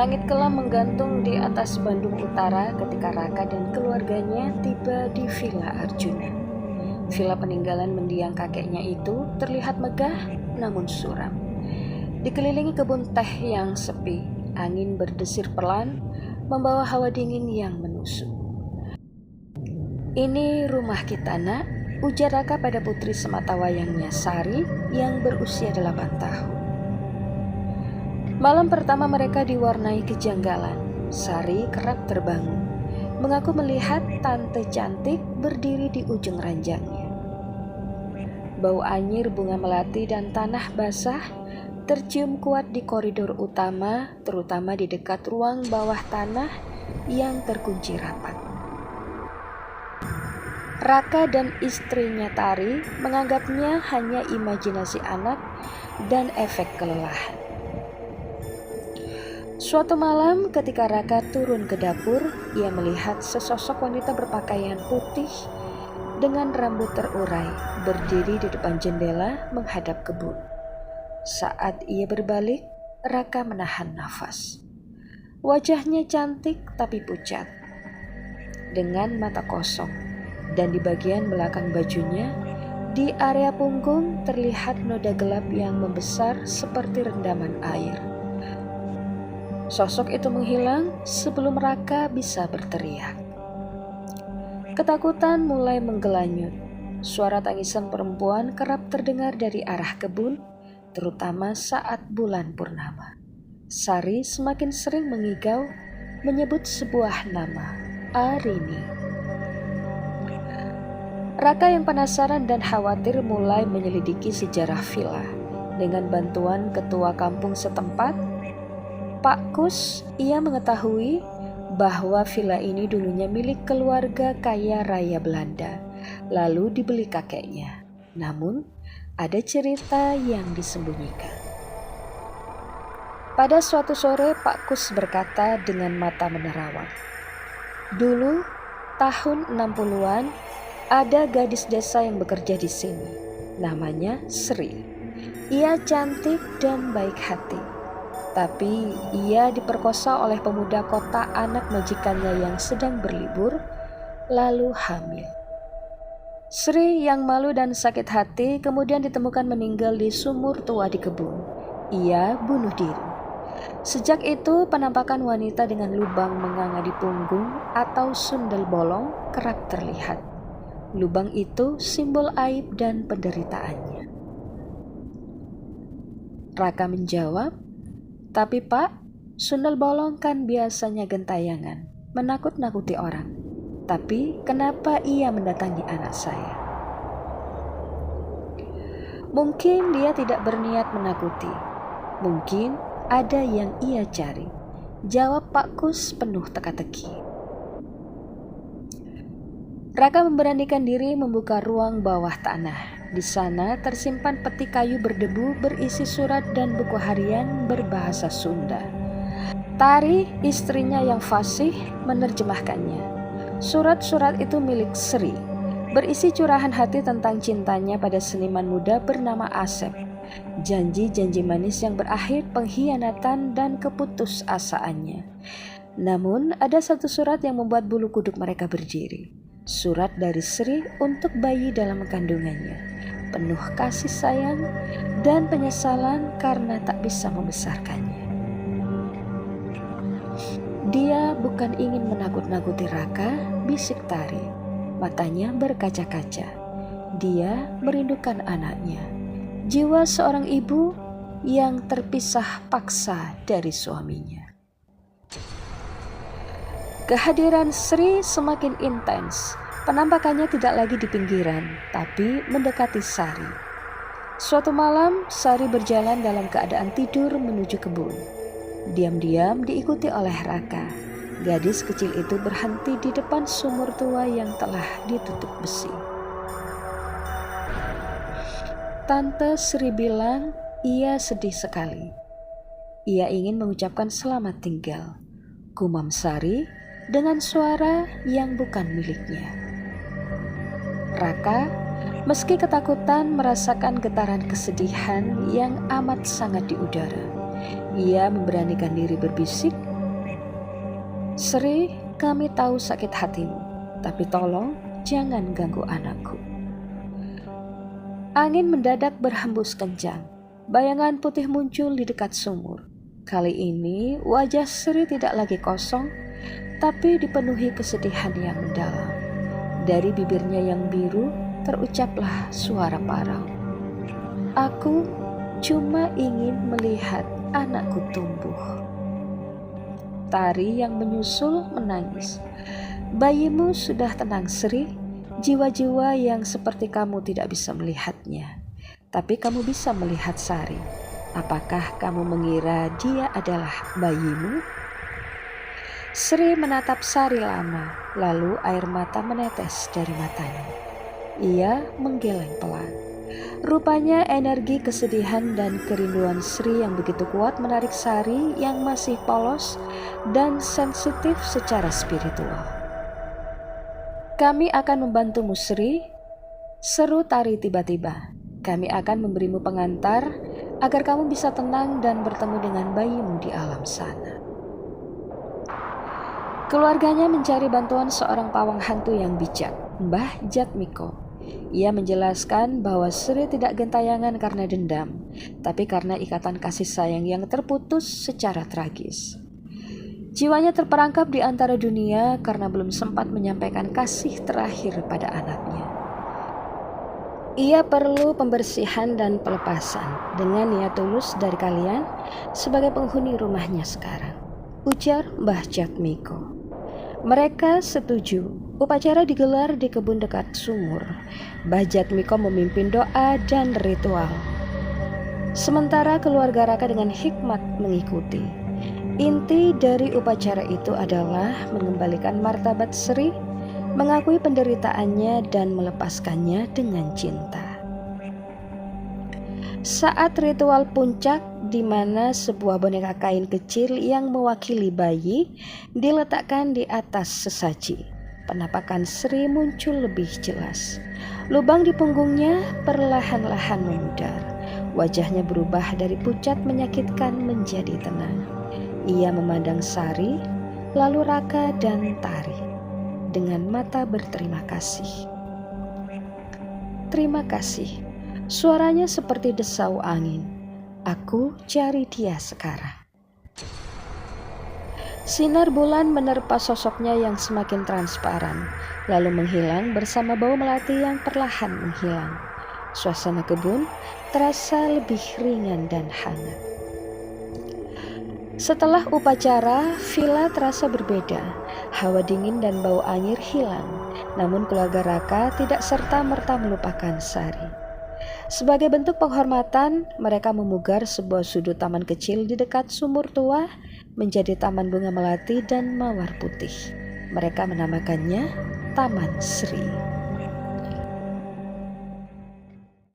Langit kelam menggantung di atas Bandung Utara ketika Raka dan keluarganya tiba di Villa Arjuna. Villa peninggalan mendiang kakeknya itu terlihat megah namun suram. Dikelilingi kebun teh yang sepi, angin berdesir pelan, membawa hawa dingin yang menusuk. "Ini rumah kita, Nak," ujar Raka pada putri sematawayangnya Sari yang berusia 8 tahun. Malam pertama mereka diwarnai kejanggalan. Sari kerap terbangun, mengaku melihat tante cantik berdiri di ujung ranjangnya. Bau anyir bunga melati dan tanah basah tercium kuat di koridor utama, terutama di dekat ruang bawah tanah yang terkunci rapat. Raka dan istrinya Tari menganggapnya hanya imajinasi anak dan efek kelelahan. Suatu malam ketika Raka turun ke dapur, ia melihat sesosok wanita berpakaian putih dengan rambut terurai berdiri di depan jendela menghadap kebun. Saat ia berbalik, Raka menahan nafas. Wajahnya cantik tapi pucat, dengan mata kosong, dan di bagian belakang bajunya, di area punggung terlihat noda gelap yang membesar seperti rendaman air. Sosok itu menghilang sebelum Raka bisa berteriak. Ketakutan mulai menggelanyut. Suara tangisan perempuan kerap terdengar dari arah kebun, terutama saat bulan purnama. Sari semakin sering mengigau, menyebut sebuah nama, Arini. Raka yang penasaran dan khawatir mulai menyelidiki sejarah villa. Dengan bantuan ketua kampung setempat, Pak Kus, ia mengetahui bahwa villa ini dulunya milik keluarga kaya raya Belanda, lalu dibeli kakeknya. Namun, ada cerita yang disembunyikan. Pada suatu sore, Pak Kus berkata dengan mata menerawang, "Dulu, tahun 60-an, ada gadis desa yang bekerja di sini. Namanya Sri. Ia cantik dan baik hati. Tapi ia diperkosa oleh pemuda kota anak majikannya yang sedang berlibur, lalu hamil. Sri yang malu dan sakit hati kemudian ditemukan meninggal di sumur tua di kebun. Ia bunuh diri. Sejak itu penampakan wanita dengan lubang menganga di punggung atau sundel bolong kerap terlihat. Lubang itu simbol aib dan penderitaannya." Raka menjawab, "Tapi Pak, sundel bolong kan biasanya gentayangan, menakut-nakuti orang. Tapi kenapa ia mendatangi anak saya?" "Mungkin dia tidak berniat menakuti. Mungkin ada yang ia cari," jawab Pak Kus penuh teka-teki. Raka memberanikan diri membuka ruang bawah tanah. Di sana tersimpan peti kayu berdebu berisi surat dan buku harian berbahasa Sunda. Tari, istrinya yang fasih, menerjemahkannya. Surat-surat itu milik Sri, berisi curahan hati tentang cintanya pada seniman muda bernama Asep. Janji-janji manis yang berakhir pengkhianatan dan keputusasaannya. Namun ada satu surat yang membuat bulu kuduk mereka berdiri. Surat dari Sri untuk bayi dalam kandungannya, penuh kasih sayang dan penyesalan karena tak bisa membesarkannya. "Dia bukan ingin menakut-nakuti Raka," bisik Tari. Matanya berkaca-kaca. Dia merindukan anaknya, jiwa seorang ibu yang terpisah paksa dari suaminya. Kehadiran Sri semakin intens. Penampakannya tidak lagi di pinggiran, tapi mendekati Sari. Suatu malam, Sari berjalan dalam keadaan tidur menuju kebun. Diam-diam diikuti oleh Raka. Gadis kecil itu berhenti di depan sumur tua yang telah ditutup besi. Tante Sri bilang ia sedih sekali. Ia ingin mengucapkan selamat tinggal, gumam Sari dengan suara yang bukan miliknya. Raka, meski ketakutan, merasakan getaran kesedihan yang amat sangat di udara. Ia memberanikan diri berbisik, Sri, kami tahu sakit hatimu, tapi tolong jangan ganggu anakku. Angin mendadak berhembus kencang. Bayangan putih muncul di dekat sumur. Kali ini wajah Sri tidak lagi kosong, tapi dipenuhi kesedihan yang mendalam. Dari bibirnya yang biru terucaplah suara parau. Aku cuma ingin melihat anakku tumbuh. Tari yang menyusul menangis. Bayimu sudah tenang, Sri. Jiwa-jiwa yang seperti kamu tidak bisa melihatnya. Tapi kamu bisa melihat Sari. Apakah kamu mengira dia adalah bayimu? Sri menatap Sari lama, lalu air mata menetes dari matanya. Ia menggeleng pelan. Rupanya energi kesedihan dan kerinduan Sri yang begitu kuat menarik Sari yang masih polos dan sensitif secara spiritual. Kami akan membantumu, Sri, seru Tari tiba-tiba. Kami akan memberimu pengantar agar kamu bisa tenang dan bertemu dengan bayimu di alam sana. Keluarganya mencari bantuan seorang pawang hantu yang bijak, Mbah Jatmiko. Ia menjelaskan bahwa Sri tidak gentayangan karena dendam, tapi karena ikatan kasih sayang yang terputus secara tragis. Jiwanya terperangkap di antara dunia karena belum sempat menyampaikan kasih terakhir pada anaknya. Ia perlu pembersihan dan pelepasan dengan niat tulus dari kalian sebagai penghuni rumahnya sekarang, ujar Mbah Jatmiko. Mereka setuju. Upacara digelar di kebun dekat sumur. Mbah Jatmiko memimpin doa dan ritual. Sementara keluarga Raka dengan hikmat mengikuti. Inti dari upacara itu adalah mengembalikan martabat Sri, mengakui penderitaannya dan melepaskannya dengan cinta. Saat ritual puncak di mana sebuah boneka kain kecil yang mewakili bayi diletakkan di atas sesaji, penampakan Sri muncul lebih jelas. Lubang di punggungnya perlahan-lahan memudar. Wajahnya berubah dari pucat menyakitkan menjadi tenang. Ia memandang Sari, lalu Raka dan Tari dengan mata berterima kasih. Terima kasih. Suaranya seperti desau angin. Aku cari dia sekarang. Sinar bulan menerpa sosoknya yang semakin transparan, lalu menghilang bersama bau melati yang perlahan menghilang. Suasana kebun terasa lebih ringan dan hangat. Setelah upacara, villa terasa berbeda. Hawa dingin dan bau anyir hilang, namun keluarga Raka tidak serta-merta melupakan Sari. Sebagai bentuk penghormatan, mereka memugar sebuah sudut taman kecil di dekat sumur tua menjadi taman bunga melati dan mawar putih. Mereka menamakannya Taman Sri.